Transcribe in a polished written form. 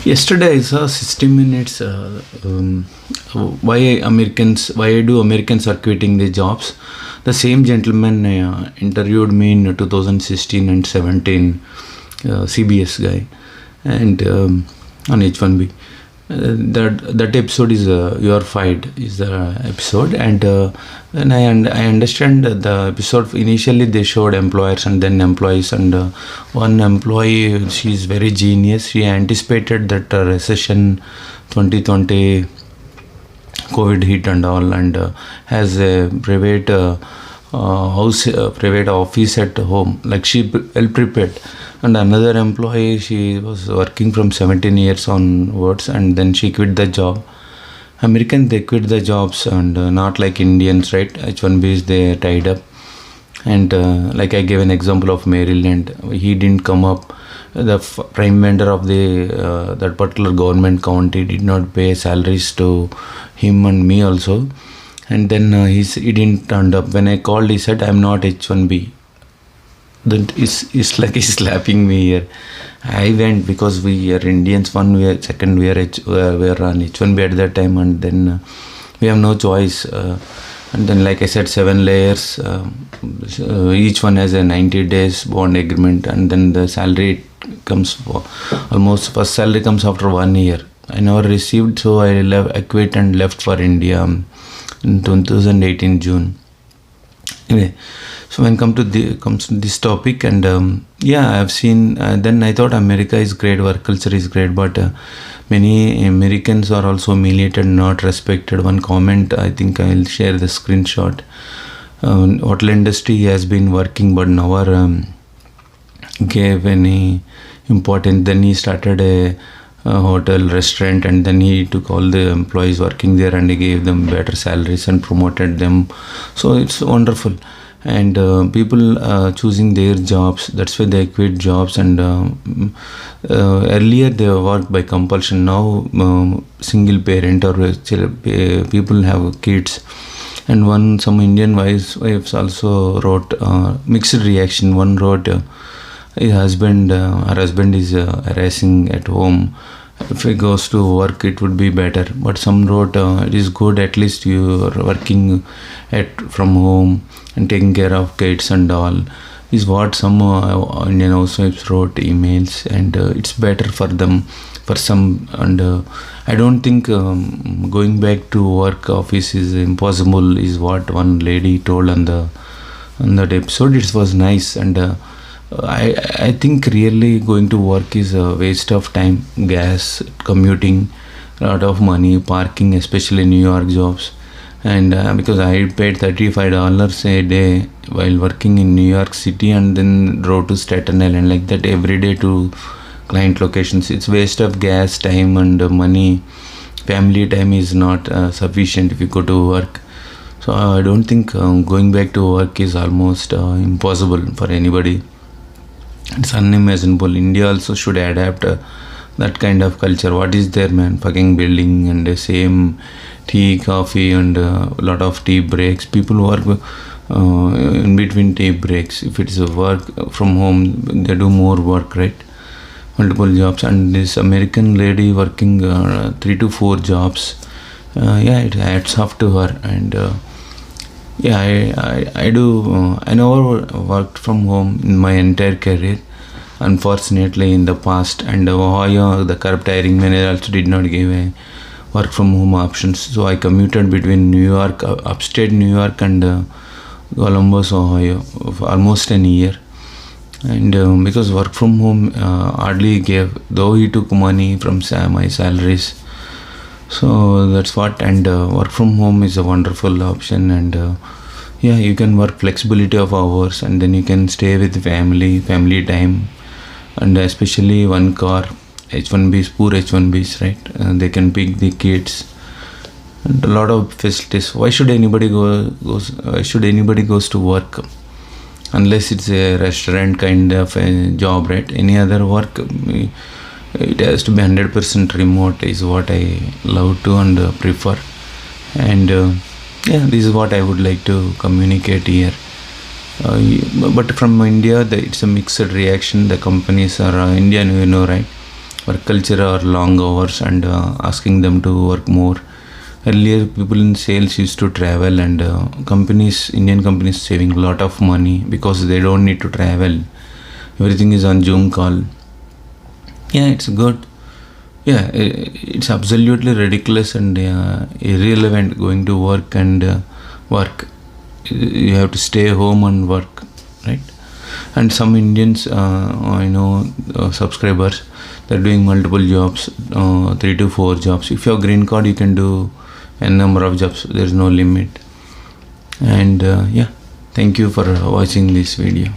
Yesterday I saw 60 minutes. Why do Americans are quitting their jobs? The same gentleman interviewed me in 2016 and 17, CBS guy, and on H1B. That episode is "You Are Fired" is the episode, and I understand that the episode initially they showed employers and then employees, and one employee, she is very genius. She anticipated that recession 2020 COVID hit and all, and has a private private office at home, like she well prepared. And another employee, she was working from 17 years onwards, and then she quit the job. American, they quit the jobs, and not like Indians, right? H1Bs they tied up, and like I gave an example of Maryland, he didn't come up. The prime vendor of the that particular government county did not pay salaries to him and me also, and then he didn't turn up. When I called, he said, "I'm not H1B." Then it's like he's slapping me here. I went because we are Indians. One, we are second, we are on H1B at that time, and then we have no choice. And then, like I said, 7 layers. Each one has a 90 days bond agreement, and then the salary comes for almost first salary comes after 1 year. I never received, so I quit and left for India in 2018 June. Anyway, so when comes to this topic, and yeah, I've seen. Then I thought America is great, work culture is great, but many Americans are also humiliated, not respected. One comment, I think I'll share the screenshot. Hotel industry has been working, but never gave any importance. Then he started a hotel restaurant, and then he took all the employees working there and he gave them better salaries and promoted them. So it's wonderful. And people choosing their jobs, that's why they quit jobs. And earlier they worked by compulsion. Now single parent or people have kids. And some Indian wives also wrote mixed reaction. One wrote her husband is harassing at home. If he goes to work, it would be better. But some wrote, it is good, at least you are working from home and taking care of kids and all. Is what some Indian housewives wrote emails, and it's better for them, for some. And I don't think going back to work office is impossible, is what one lady told on that episode. It was nice, and I think really going to work is a waste of time, gas, commuting, a lot of money, parking, especially New York jobs. And because I paid $35 a day while working in New York City, and then drove to Staten Island like that every day to client locations. It's waste of gas, time, and money. Family time is not sufficient if you go to work. So I don't think going back to work is almost impossible for anybody. It's unimaginable. India also should adapt that kind of culture. What is there, man? Fucking building and the same tea, coffee, and a lot of tea breaks. People work in between tea breaks. If it's a work from home, they do more work, right? Multiple jobs. And this American lady working 3 to 4 jobs. Yeah, it adds up to her. And yeah, I do. I never worked from home in my entire career, unfortunately, in the past. And Ohio, the corrupt hiring manager also did not give a work from home options. So I commuted between New York, upstate New York, and Columbus, Ohio, for almost a year. And because work from home hardly gave, though he took money from my salaries. So that's what. And work from home is a wonderful option. And yeah, you can work flexibility of hours, and then you can stay with family time, and especially one car. H1Bs, poor H1Bs, right? They can pick the kids, and a lot of facilities. Why should anybody goes to work unless it's a restaurant kind of a job, right? Any other work, it has to be 100% remote, is what I love to and prefer. And yeah, this is what I would like to communicate here. But from India, it's a mixed reaction. The companies are Indian, right? work culture or long hours and asking them to work more. Earlier, people in sales used to travel, and Indian companies saving a lot of money because they don't need to travel. Everything is on Zoom call. Yeah, it's good. Yeah, it's absolutely ridiculous and irrelevant going to work and work. You have to stay home and work, right? And some Indians, subscribers, they're doing multiple jobs, 3 to 4 jobs. If you have green card, you can do a number of jobs. There's no limit. And thank you for watching this video.